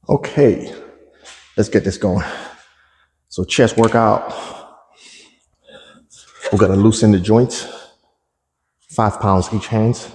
Okay, let's get this going. So chest workout. We're gonna loosen the joints. 5 pounds each hands.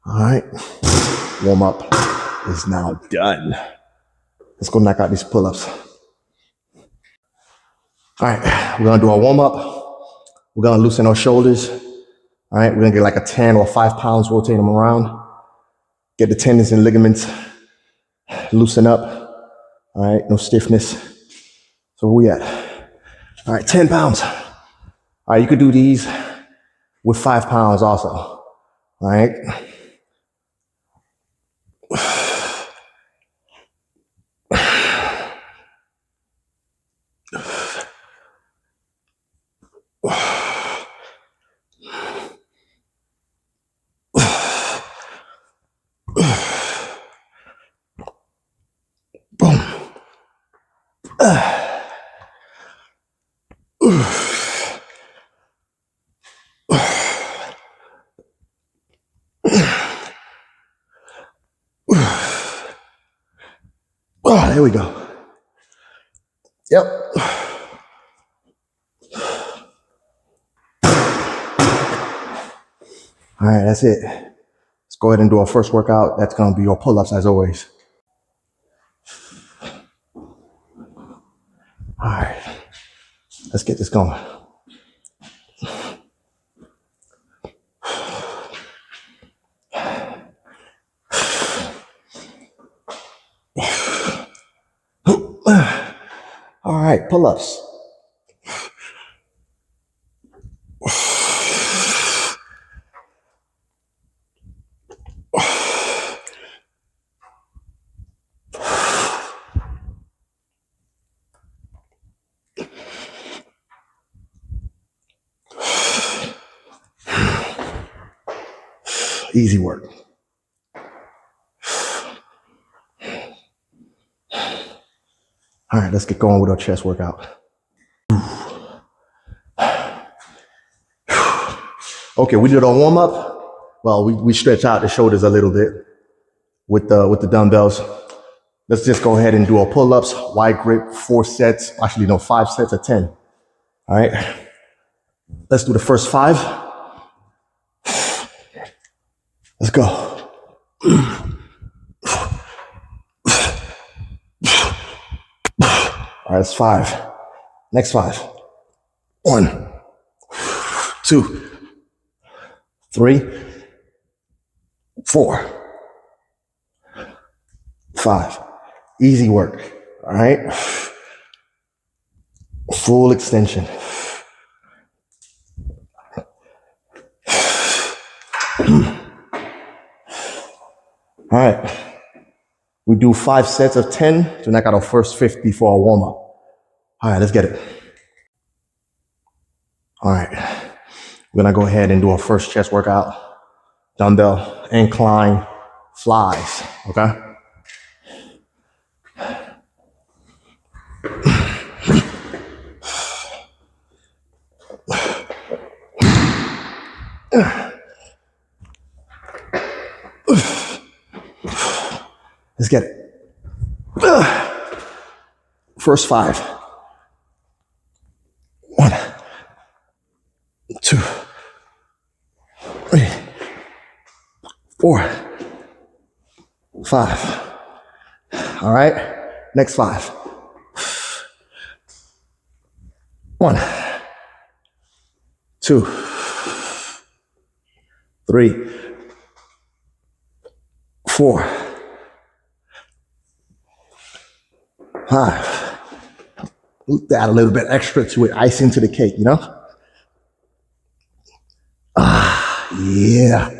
All right, warm up is now done. Let's go knock out these pull-ups. All right, we're gonna do our warm up. We're gonna loosen our shoulders. All right, we're gonna get like a 10 or 5 pounds, rotate them around. Get the tendons and ligaments loosen up. All right, no stiffness. So where we at? All right, 10 pounds. All right, you could do these with 5 pounds also. All right. Boom. Oh, there we go. Yep. All right, that's it. Let's go ahead and do our first workout. That's gonna be your pull-ups as always. All right, let's get this going. All right, pull-ups. Easy work. All right, let's get going with our chest workout. Okay, we did our warm up. Well, we stretch out the shoulders a little bit with the dumbbells. Let's just go ahead and do our pull-ups, wide grip, 4 sets. Actually, no, 5 sets of 10. All right, let's do the first 5. Let's go. All right, that's 5. Next 5. 1, 2, 3, 4, 5. Easy work. All right. Full extension. All right. We do 5 sets of 10 to knock out our first 50 for our warm up. All right, let's get it. All right. We're gonna go ahead and do our first chest workout. Dumbbell, incline, flies. Okay. Let's get it. First 5. 1, 2, 3, 4, 5. All right, next 5. 1, 2, 3, 4, 5. Add a little bit extra to it, icing to the cake, you know? Yeah.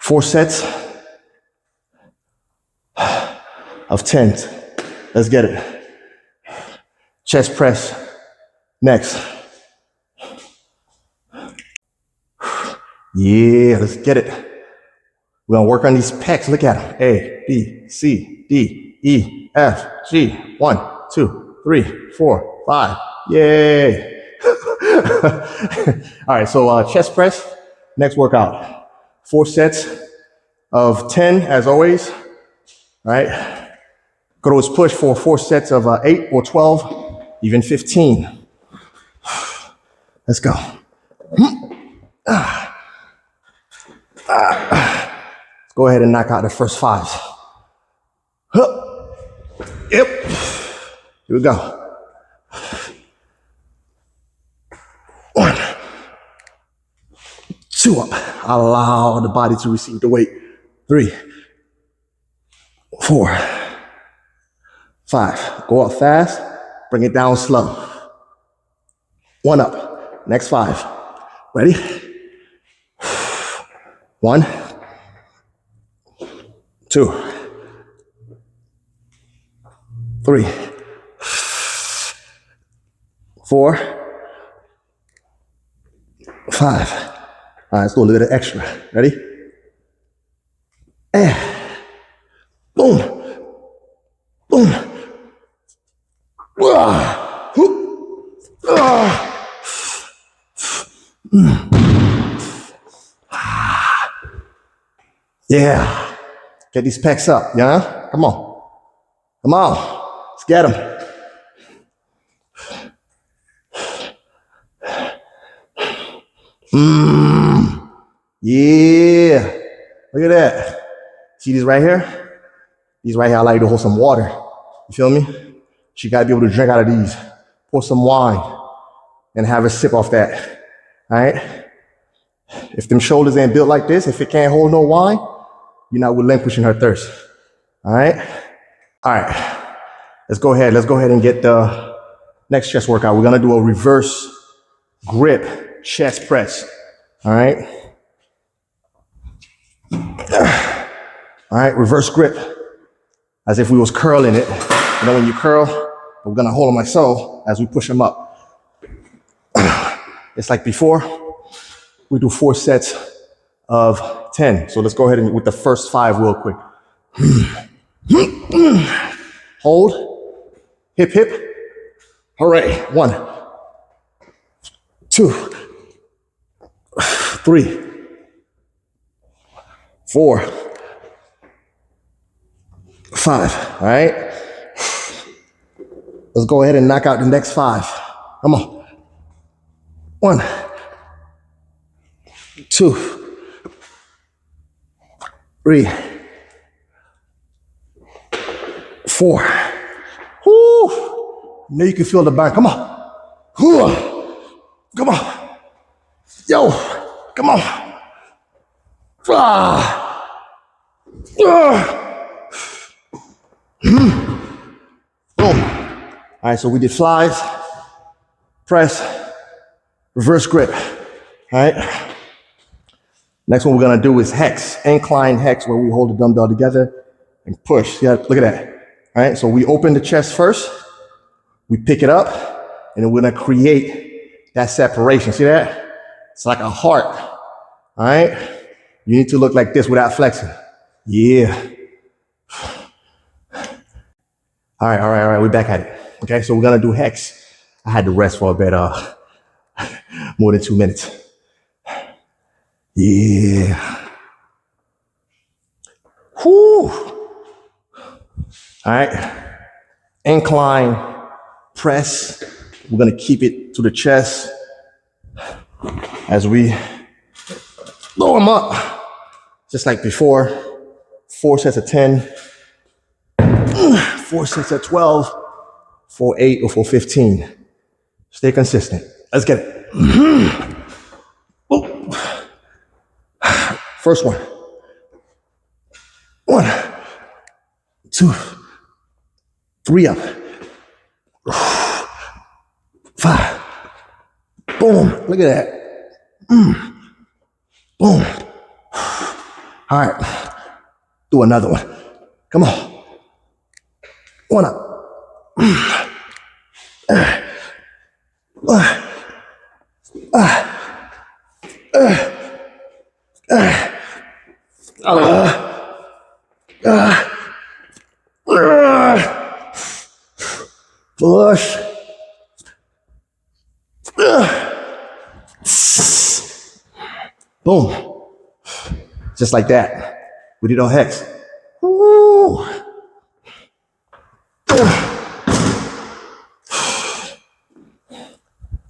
4 sets of 10s. Let's get it. Chest press next. Yeah, let's get it. We're gonna work on these pecs. Look at them. A, B, C, D, E, F, G. 1, 2, 3, 4, 5. Yay. All right, so chest press, next workout. 4 sets of 10, as always. All right. Could always push for 4 sets of 8 or 12, even 15. Let's go. Let's go ahead and knock out the first 5. Yep. Here we go. 1, 2 up. Allow the body to receive the weight. 3, 4, 5. Go up fast. Bring it down slow. 1 up. Next 5. Ready? 1, 2, 3, 4, 5. All right, let's do a little bit extra. Ready? And boom, boom. Yeah. Get these pecs up, yeah? Come on. Come on. Let's get them. Yeah. Look at that. See these right here? These right here, I like to hold some water. You feel me? So you gotta be able to drink out of these. Pour some wine and have a sip off that. All right? If them shoulders ain't built like this, if it can't hold no wine, you're not relinquishing her thirst. All right? All right. Let's go ahead and get the next chest workout. We're gonna do a reverse grip chest press. All right? All right, reverse grip. As if we was curling it. You know when you curl, we're gonna hold them like so as we push them up. It's like before. We do 4 sets of 10. So let's go ahead and with the first 5 real quick. Hold. Hip, hip. Hooray. 1, 2, 3, 4, 5. All right. Let's go ahead and knock out the next 5. Come on. 1, 2, 3, 4. Woo! Now you can feel the burn. Come on. Come on. Yo. Come on. Boom. All right, so we did flies, press, reverse grip. All right. Next one we're gonna do is hex, incline hex, where we hold the dumbbell together and push. Yeah, look at that. All right, so we open the chest first, we pick it up, and then we're gonna create that separation. See that? It's like a heart. All right. You need to look like this without flexing. Yeah. All right. We're back at it. Okay, so we're gonna do hex. I had to rest for a bit, more than 2 minutes. Yeah. Whew. All right. Incline press. We're gonna keep it to the chest as we lower them up, just like before. 4 sets of 10, 4 sets of 12, 4 8 or 4 15. Stay consistent. Let's get it. First one. 1, 2, 3 up. 5. Boom. Look at that. Boom. All right. Do another one. Come on. 1 up. Push. Boom. Just like that. We did our Hex. Woo.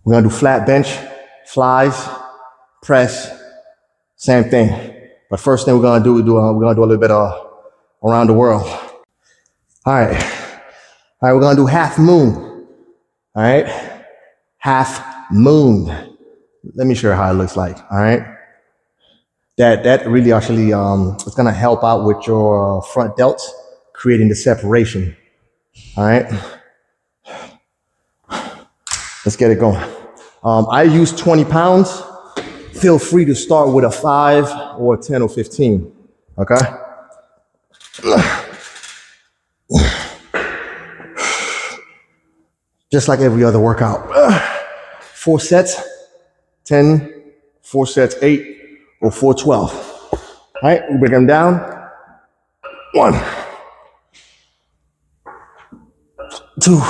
We're gonna do flat bench, flies, press, same thing. But first thing we're gonna do a little bit of around the world. All right, we're gonna do half moon. All right, half moon. Let me show you how it looks like. All right, that really actually it's gonna help out with your front delts, creating the separation. All right, let's get it going. I use 20 pounds. Feel free to start with a 5 or a 10 or 15, okay? Just like every other workout. 4 sets, 10, 4 sets, 8, or 4, 12. All right, we bring them down. 1, 2,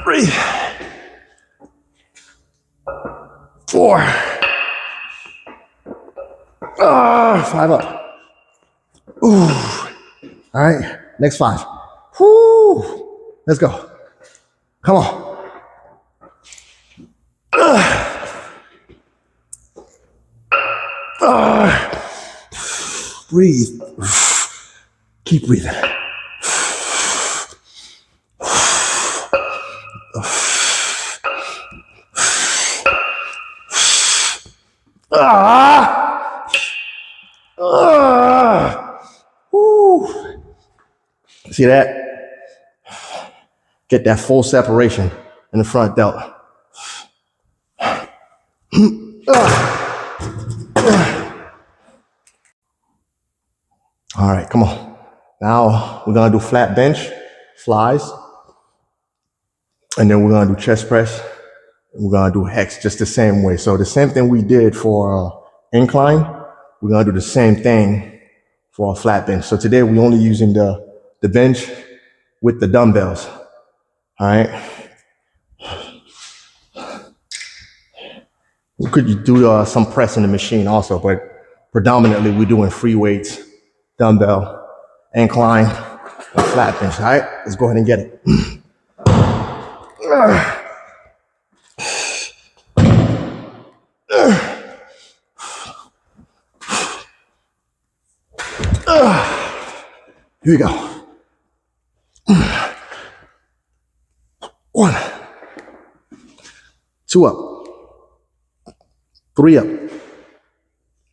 3, 4. 5 up. Ooh. All right, next 5. Woo. Let's go. Come on. Breathe. Keep breathing. See that? Get that full separation in the front delt. All right, come on. Now we're gonna do flat bench, flies, and then we're gonna do chest press. We're gonna do Hex just the same way. So the same thing we did for incline, we're gonna do the same thing for a flat bench. So today we're only using the bench with the dumbbells. All right. We could do some press in the machine also, but predominantly we're doing free weights, dumbbell, incline, and flat bench. All right, let's go ahead and get it. Here we go. 1, 2 up, 3 up.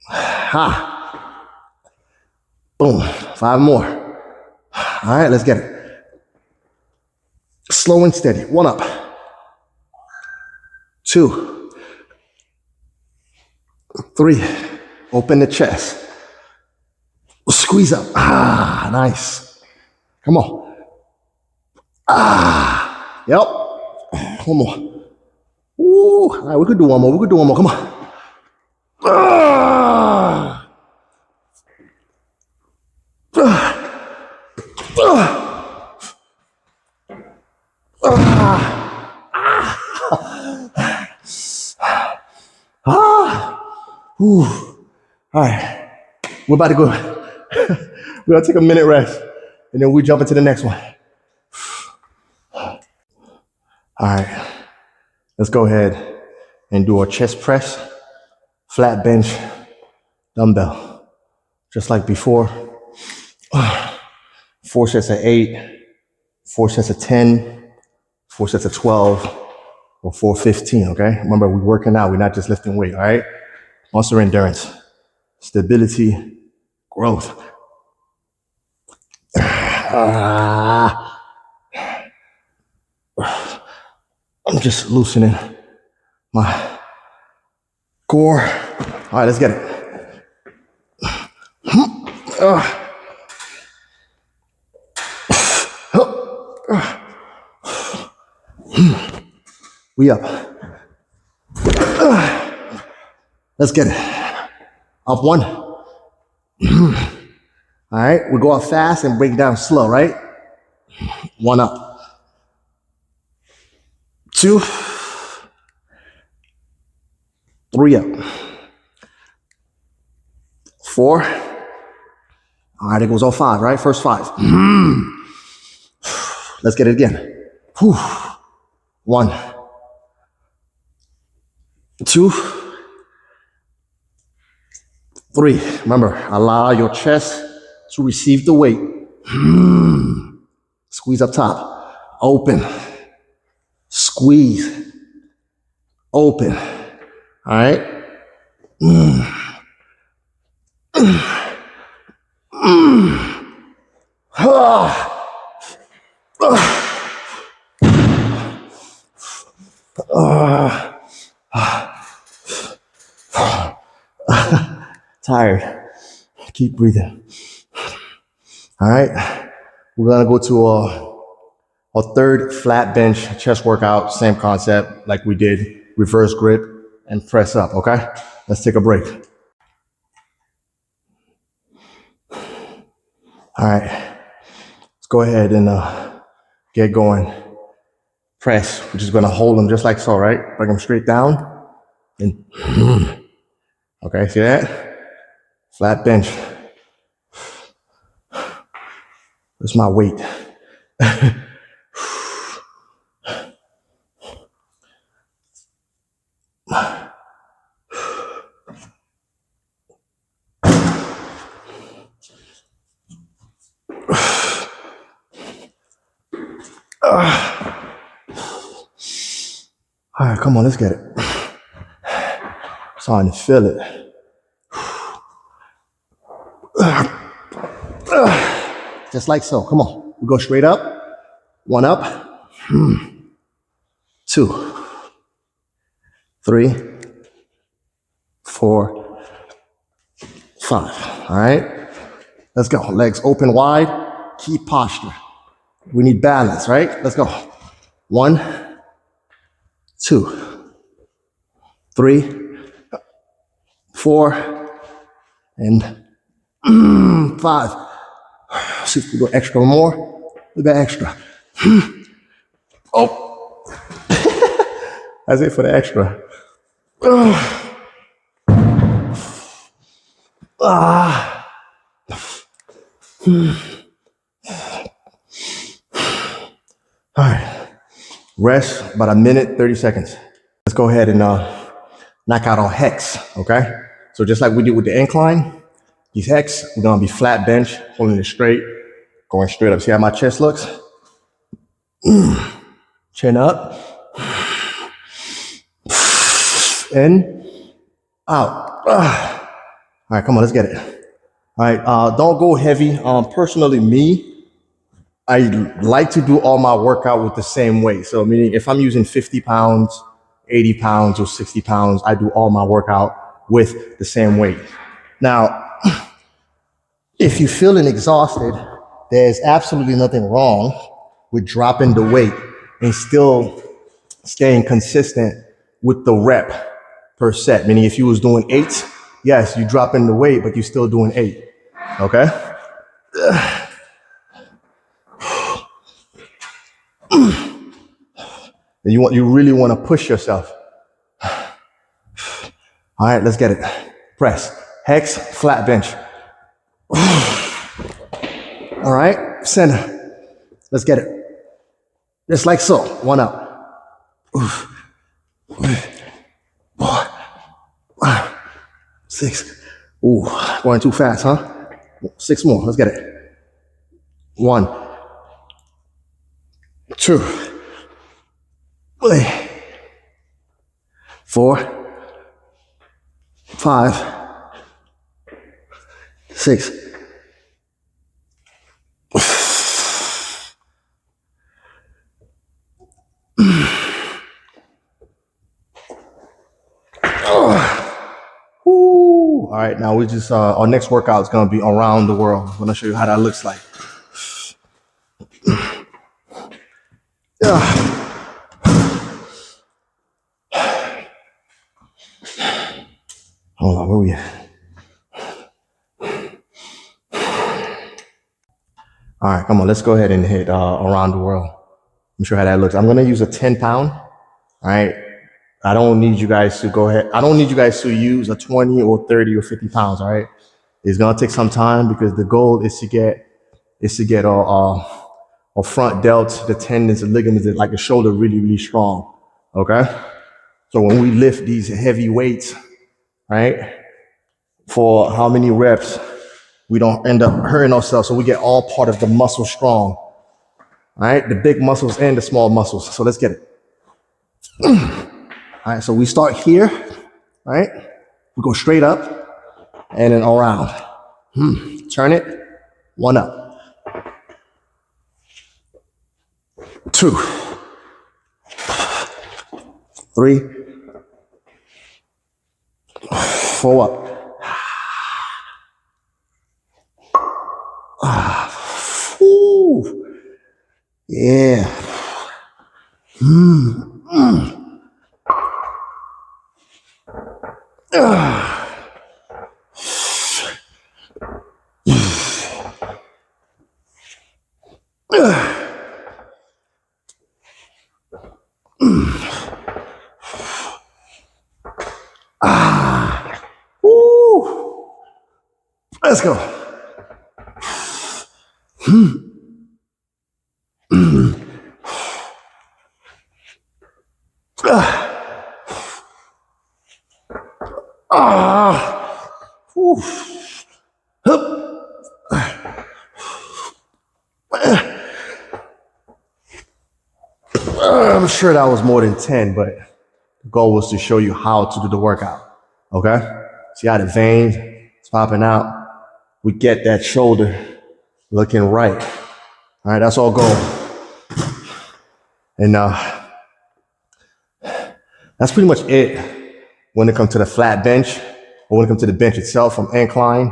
Ha. Boom. 5 more. All right, let's get it. Slow and steady. 1 up. 2, 3. Open the chest. Squeeze up. Ah, nice. Come on. Ah, yep. 1 more. Ooh, all right, we could do 1 more. We could do 1 more. Come on. Ah. All right. We're about to go. We're gonna take a minute rest, and then we jump into the next one. All right, let's go ahead and do a chest press, flat bench, dumbbell. Just like before. 4 sets of 8, 4 sets of 10, 4 sets of 12, or 4-15, okay? Remember, we're working out, we're not just lifting weight, all right? Muscle endurance, stability, growth. I'm just loosening my core. All right, let's get it. We up. Let's get it. Up 1. All right, we go up fast and break down slow, right? 1 up. 2. 3 up. 4. All right, it goes on 5, right? First 5. Let's get it again. 1. 2. 3. Remember, allow your chest to receive the weight. Squeeze up top. Open. Squeeze. Open. All right? Tired. Keep breathing. All right? We're gonna go to a third flat bench chest workout, same concept like we did, reverse grip and press up, okay? Let's take a break. All right, let's go ahead and get going. Press, we're just gonna hold them just like so, right? Bring them straight down. And okay, see that? Flat bench. That's my weight. All right, come on, let's get it. Starting to feel it. Just like so, come on. We go straight up. 1 up. 2. 3. 4. 5. All right, let's go. Legs open wide. Keep posture. We need balance, right? Let's go. 1, 2, 3, 4, and 5. See if we go extra more. We got extra. Oh, that's it for the extra. All right, rest about 1 minute, 30 seconds. Let's go ahead and knock out our Hex, okay? So just like we did with the incline, these Hex, we're gonna be flat bench, holding it straight, going straight up. See how my chest looks? Chin up. In, out. All right, come on, let's get it. All right, don't go heavy. Personally, me, I like to do all my workout with the same weight. So meaning if I'm using 50 pounds, 80 pounds, or 60 pounds, I do all my workout with the same weight. Now, if you're feeling exhausted, there's absolutely nothing wrong with dropping the weight and still staying consistent with the rep per set. Meaning if you was doing 8, yes, you dropping the weight, but you're still doing 8, okay? And you really want to push yourself. All right, let's get it. Press. Hex, flat bench. All right, center. Let's get it. Just like so. One up. 6. Ooh, going too fast, huh? 6 more. Let's get it. 1, 2, 3, 4, 5, 6. All right, now we just our next workout is gonna be around the world. I'm gonna show you how that looks like. Hold on, where we at? All right, come on, let's go ahead and hit around the world. Let me show you how that looks. I'm gonna use a 10-pound. All right, I don't need you guys to go ahead. I don't need you guys to use a 20 or 30 or 50 pounds. All right, it's gonna take some time because the goal is to get our front delts, the tendons, the ligaments, like the shoulder, really, really strong. Okay, so when we lift these heavy weights, right, for how many reps, we don't end up hurting ourselves. So we get all part of the muscle strong. All right, the big muscles and the small muscles. So let's get it. All right, so we start here, right? We go straight up and then around. Turn it. 1 up. 2, 3, 4 up. Ooh. Yeah. Woo. Let's go. Woo. I'm sure that was more than 10, but the goal was to show you how to do the workout. Okay? See how the veins is popping out? We get that shoulder looking right. All right, that's our goal. And that's pretty much it when it comes to the flat bench, or when it comes to the bench itself, from incline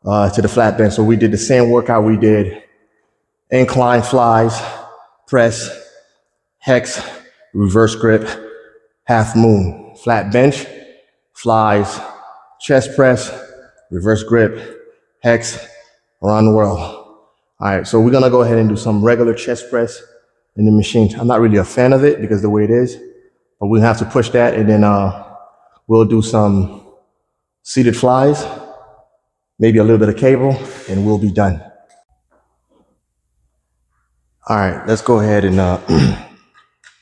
to the flat bench. So we did the same workout we did: incline flies, press, hex, reverse grip, half moon, flat bench, flies, chest press, reverse grip, hex, around the world. All right, so we're gonna go ahead and do some regular chest press in the machine. I'm not really a fan of it because the way it is, but we have to push that, and then we'll do some seated flies, maybe a little bit of cable, and we'll be done. All right, let's go ahead and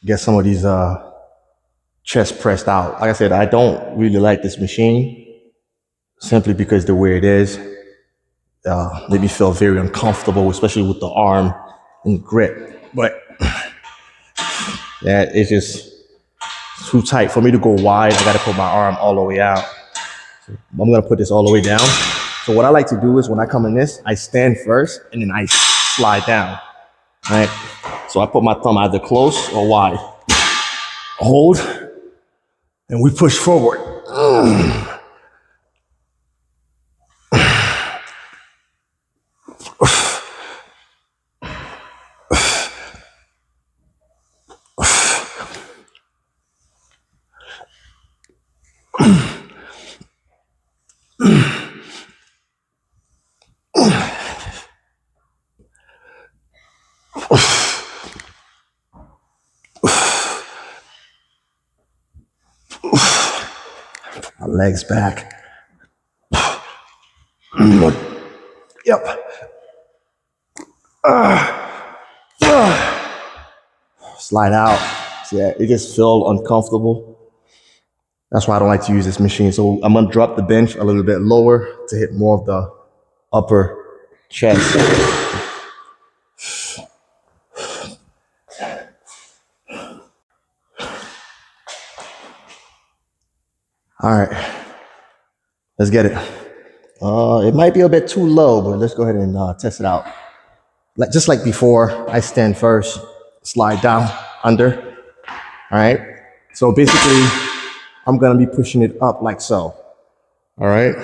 get some of these chest pressed out. Like I said, I don't really like this machine simply because the way it is made me feel very uncomfortable, especially with the arm and grip. But yeah, it's just too tight for me to go wide. I got to put my arm all the way out. So I'm gonna put this all the way down. So what I like to do is when I come in this, I stand first and then I slide down. All right. So I put my thumb either close or wide. Hold, and we push forward. My legs back. Yep. Slide out. Yeah, it just felt uncomfortable. That's why I don't like to use this machine. So I'm gonna drop the bench a little bit lower to hit more of the upper chest. All right, let's get it. It might be a bit too low, but let's go ahead and test it out. Just like before, I stand first, slide down, under. All right. So basically, I'm gonna be pushing it up like so. All right.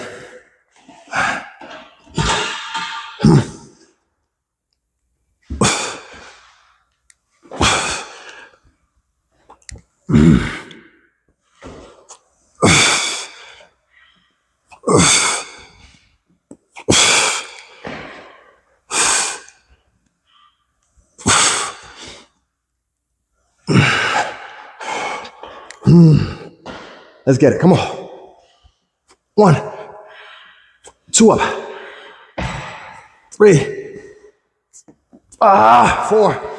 Let's get it. Come on. 1, 2 up. 3, 4.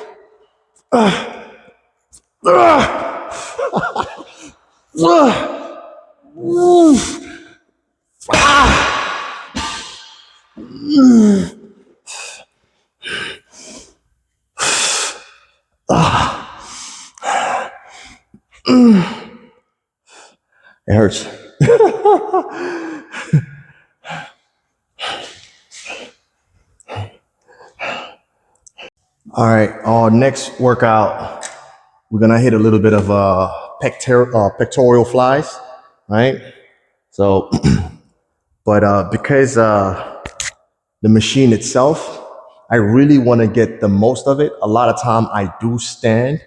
It hurts. All right, our next workout, we're gonna hit a little bit of pectoral flies, right? So, but because the machine itself, I really want to get the most of it. A lot of time I do stand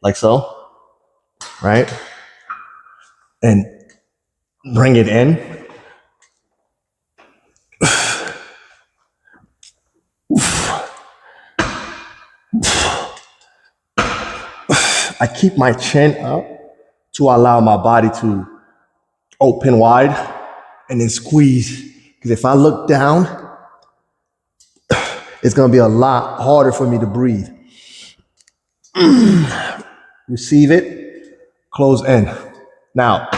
like so, right? And bring it in. I keep my chin up to allow my body to open wide and then squeeze. Because if I look down, it's gonna be a lot harder for me to breathe. Receive it, close in. Now,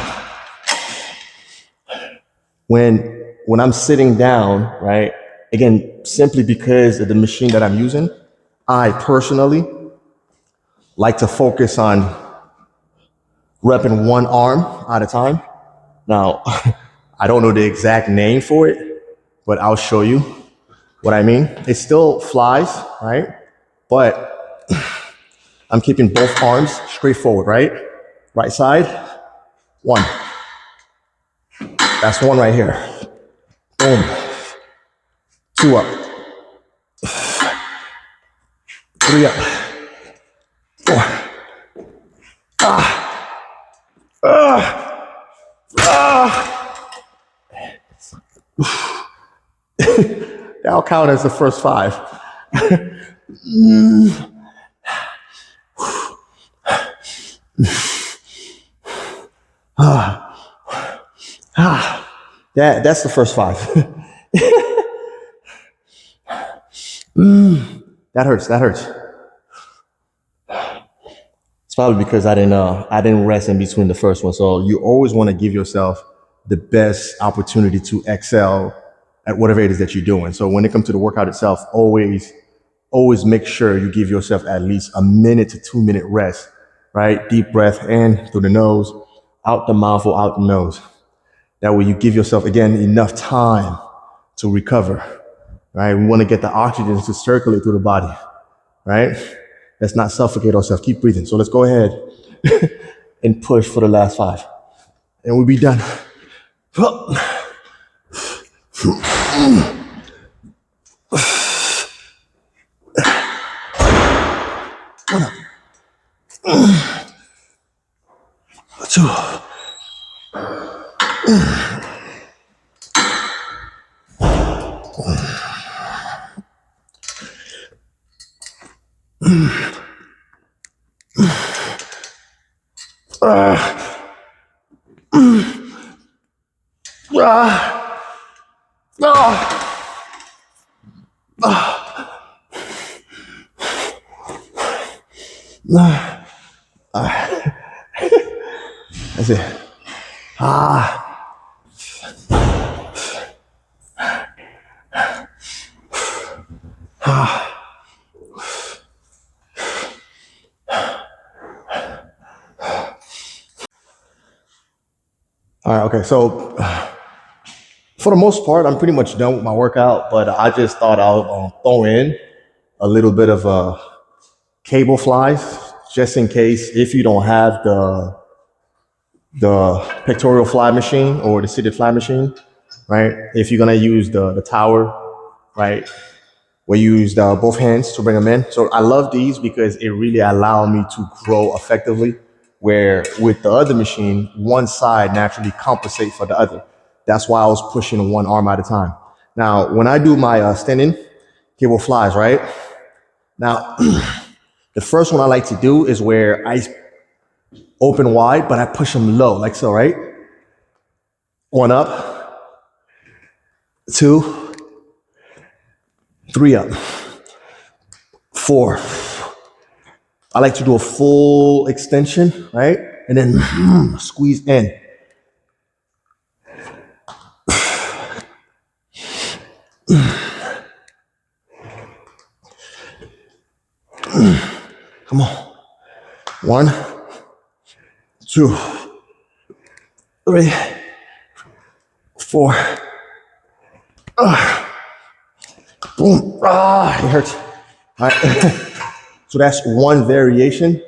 when I'm sitting down, right, again, simply because of the machine that I'm using, I personally like to focus on repping one arm at a time. Now, I don't know the exact name for it, but I'll show you what I mean. It still flies, right? But I'm keeping both arms straight forward, right? Right side, 1. That's 1 right here. Boom. 2 up. 3 up. 4. That'll count as the first 5. That's the first 5. That hurts. That hurts. It's probably because I didn't rest in between the first one. So you always want to give yourself the best opportunity to excel at whatever it is that you're doing. So when it comes to the workout itself, always make sure you give yourself at least a minute to 2 minute rest, right? Deep breath in through the nose, out the mouth or out the nose. That way you give yourself, again, enough time to recover, right? We want to get the oxygen to circulate through the body, right? Let's not suffocate ourselves. Keep breathing. So let's go ahead and push for the last 5. And we'll be done. Two. That's it. All right, okay, so for the most part, I'm pretty much done with my workout, but I just thought I'll throw in a little bit of cable flies, just in case if you don't have the pectoral fly machine or the seated fly machine, right? If you're gonna use the tower, right? We used both hands to bring them in. So I love these because it really allowed me to grow effectively, where with the other machine, one side naturally compensates for the other. That's why I was pushing one arm at a time. Now, when I do my standing cable flies, right? Now, the first one I like to do is where I open wide, but I push them low, like so, right? One up, two, three up, four. I like to do a full extension, right? And then squeeze in. Come on. 1, 2, 3, 4. Boom. It hurts. All right. So that's one variation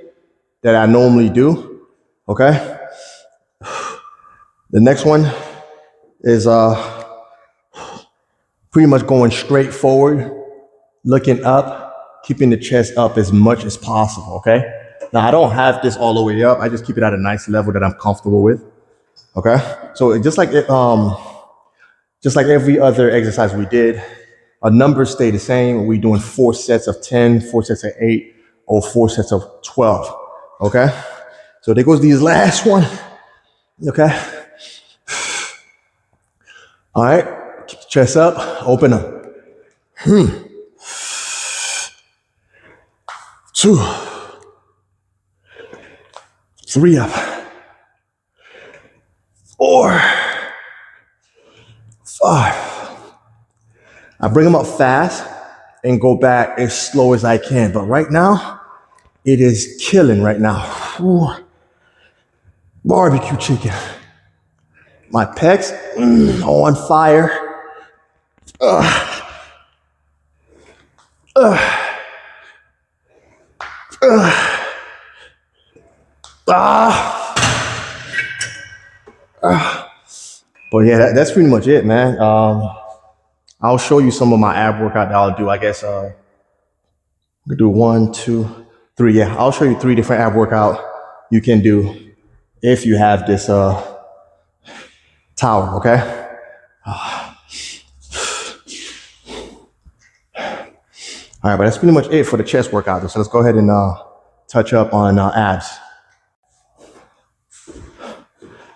that I normally do. Okay. The next one is pretty much going straight forward, looking up, keeping the chest up as much as possible. Okay. Now I don't have this all the way up. I just keep it at a nice level that I'm comfortable with. Okay. So just like every other exercise we did, our numbers stay the same. We're doing 4 sets of 10, 4 sets of 8, or 4 sets of 12. Okay. So there goes these last one. Okay. All right. Keep the chest up. Open up. 2, 3 up. 4, 5. I bring them up fast and go back as slow as I can. But right now, it is killing right now. Ooh. Barbecue chicken. My pecs on fire. But yeah, that's pretty much it, man. I'll show you some of my ab workout that I'll do. I guess we do 1, 2, 3. Yeah, I'll show you 3 different ab workout you can do if you have this tower. Okay. All right, but that's pretty much it for the chest workout. So let's go ahead and touch up on abs.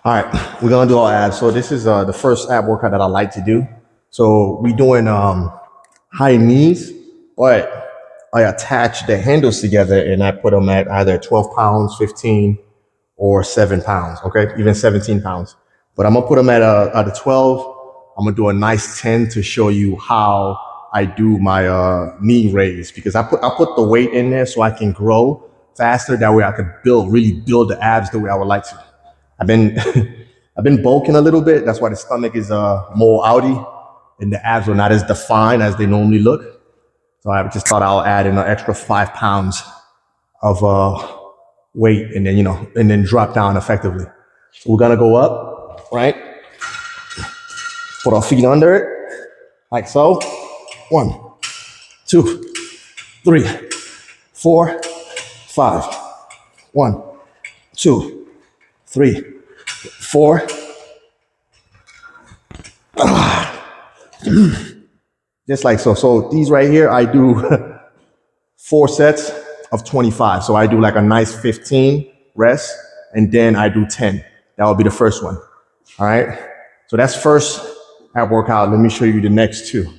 All right, we're gonna do our abs. So this is the first ab workout that I like to do. So we're doing high knees, but I attach the handles together and I put them at either 12 pounds, 15, or 7 pounds, okay? Even 17 pounds. But I'm gonna put them at a 12. I'm gonna do a nice 10 to show you how I do my knee raise, because I put the weight in there so I can grow faster. That way I can really build the abs the way I would like to. I've been I've been bulking a little bit. That's why the stomach is more outy and the abs are not as defined as they normally look. So I just thought I'll add in an extra 5 pounds of weight and then, and then drop down effectively. So we're gonna go up, right? Put our feet under it, like so. 1, 2, 3, 4, 5. 1, 2, 3, 4. Just like so. So these right here, I do 4 sets of 25. So I do like a nice 15 rest, and then I do 10. That will be the first one. All right. So that's first ab workout. Let me show you the next 2.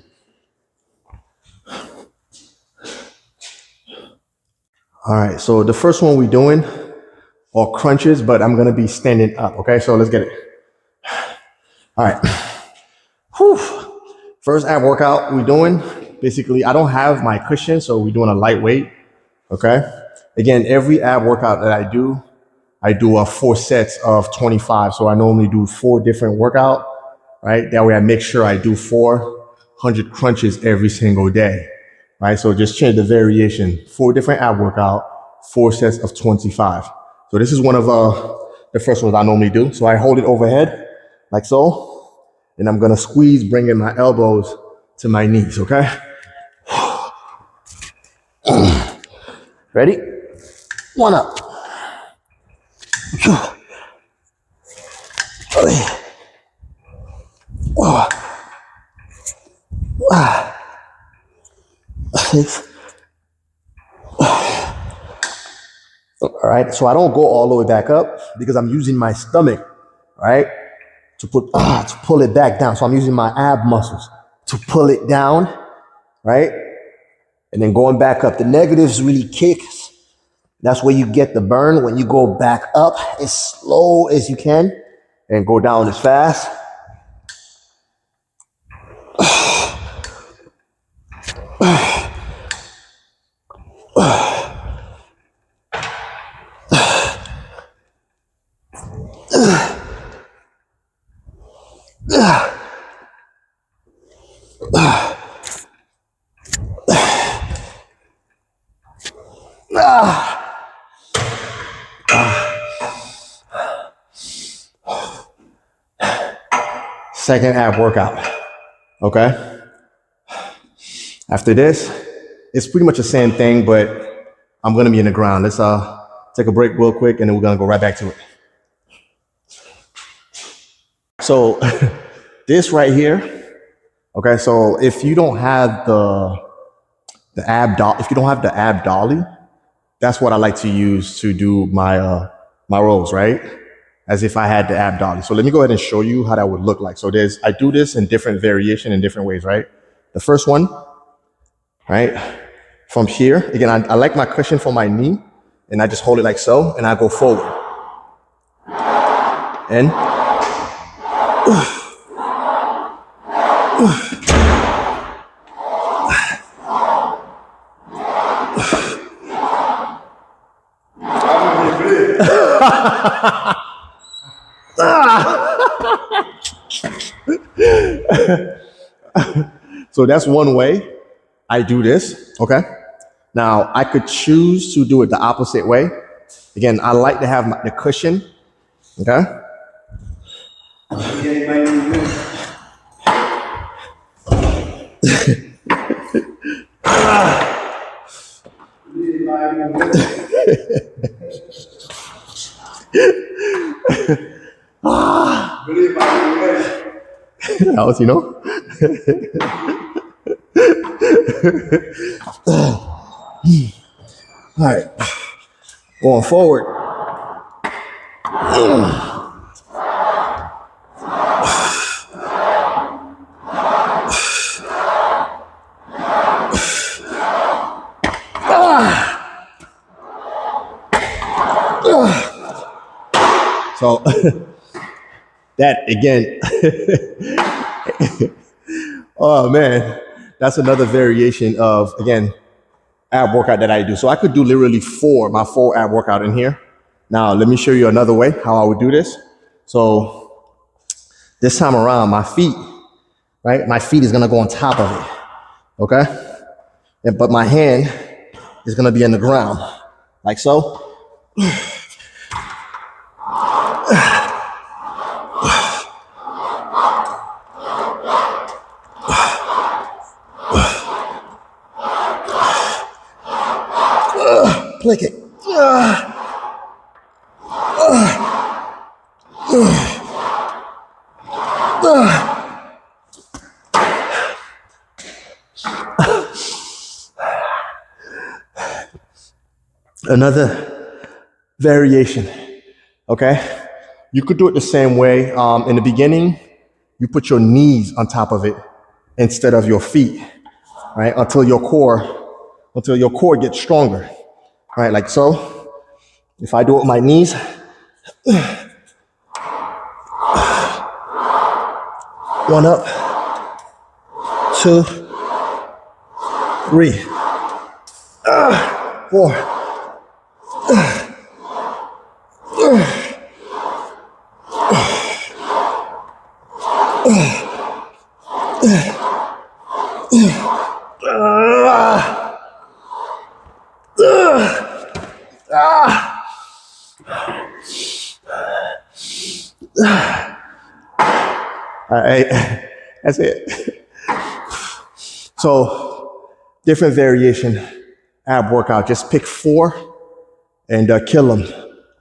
All right, so the first one we're doing are crunches, but I'm gonna be standing up, okay? So let's get it. All right. Whew. First ab workout we're doing, basically, I don't have my cushion, so we're doing a lightweight, okay? Again, every ab workout that I do 4 sets of 25. So I normally do 4 different workout, right? That way I make sure I do 400 crunches every single day, right? So just change the variation, 4 different ab workout, 4 sets of 25. So this is one of the first ones I normally do. So I hold it overhead like so. And I'm gonna squeeze, bringing my elbows to my knees, okay? Ready? 1 up. All right, so I don't go all the way back up because I'm using my stomach, right? To pull it back down. So I'm using my ab muscles to pull it down, right? And then going back up. The negatives really kicks. That's where you get the burn. When you go back up as slow as you can and go down as fast. Second ab workout, okay? After this, it's pretty much the same thing, but I'm gonna be in the ground. Let's take a break real quick and then we're gonna go right back to it. So this right here, okay, so if you don't have the ab dolly, that's what I like to use to do my my rolls, right? As if I had the ab dolly. So let me go ahead and show you how that would look like. So I do this in different variation in different ways, right? The first one, right? From here, again, I like my cushion for my knee, and I just hold it like so, and I go forward. And so that's one way I do this, okay? Now, I could choose to do it the opposite way. Again, I like to have the cushion, okay? Else, you know? All right, going forward. So that again, oh man, that's another variation of, again, ab workout that I do. So I could do literally my 4 ab workout in here. Now, let me show you another way how I would do this. So this time around, my feet, right? My feet is gonna go on top of it, okay? But my hand is gonna be in the ground, like so. Click it. Another variation, okay? You could do it the same way. In the beginning, you put your knees on top of it instead of your feet, right? Until your core gets stronger. right, like so. If I do it with my knees, 1 up, 2, 3, 4. All right, that's it. So, different variation ab workout. Just pick 4 and kill them.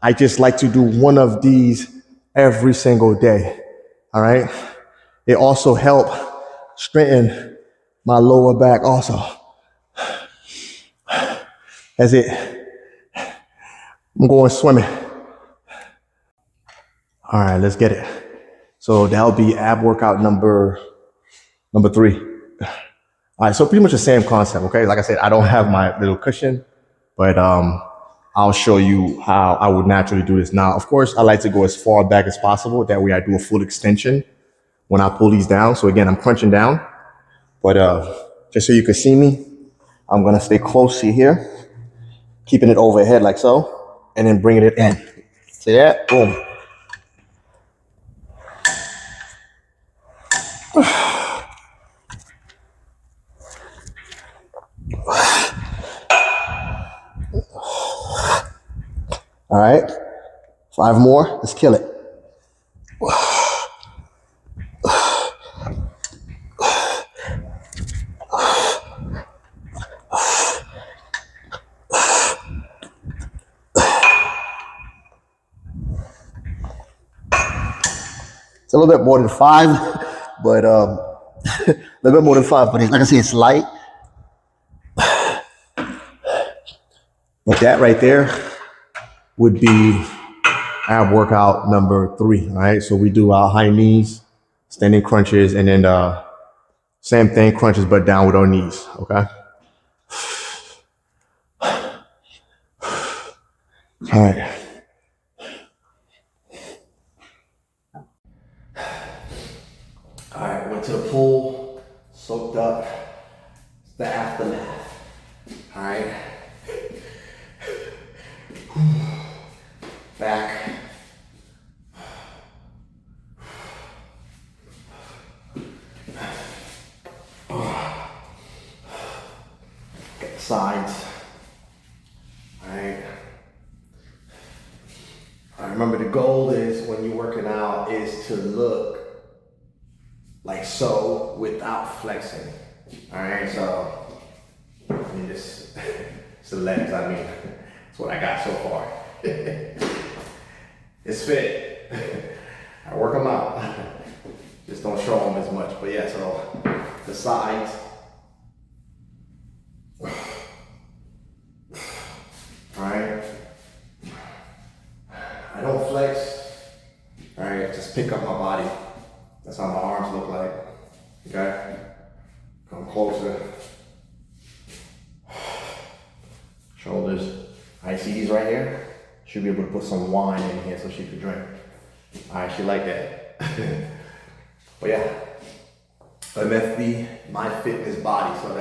I just like to do one of these every single day. All right. It also help strengthen my lower back also. That's it. I'm going swimming. All right, let's get it. So that'll be ab workout number 3. All right, so pretty much the same concept, okay? Like I said, I don't have my little cushion, but I'll show you how I would naturally do this. Now, of course, I like to go as far back as possible. That way I do a full extension when I pull these down. So again, I'm crunching down, but just so you can see me, I'm gonna stay close to here, keeping it overhead like so, and then bringing it in. See that? Boom. All right, 5 more, let's kill it. It's a little bit more than 5, but a little bit more than 5, but like I say, it's light. But that right there would be ab workout number 3, all right? So we do our high knees, standing crunches, and then same thing, crunches, but down with our knees, okay? All right. All right, went to the pool, soaked up, the aftermath, all right? Back. Get the sides, all right? All right, remember the goal is when you're working out is to look like so without flexing. All right, so I mean it's the legs, I mean, it's what I got so far. It's fit. I work them out. Just don't show them as much, but yeah, so the sides. All right. I don't flex. All right, just pick up my body. That's how my arms look like, okay? Come closer. Shoulders. All right, see these right here? Should be able to put some wine in here so she could drink. All right, she like that. But yeah, MFB, MyFitnessBody. So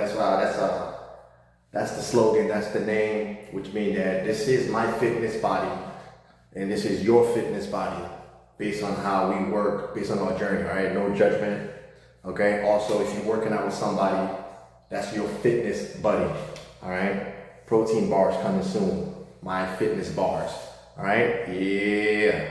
that's the slogan, that's the name, which means that this is my fitness body and this is your fitness body based on how we work, based on our journey, all right? No judgment, okay? Also, if you're working out with somebody, that's your fitness buddy, all right? Protein bars coming soon. My fitness bars, all right? Yeah.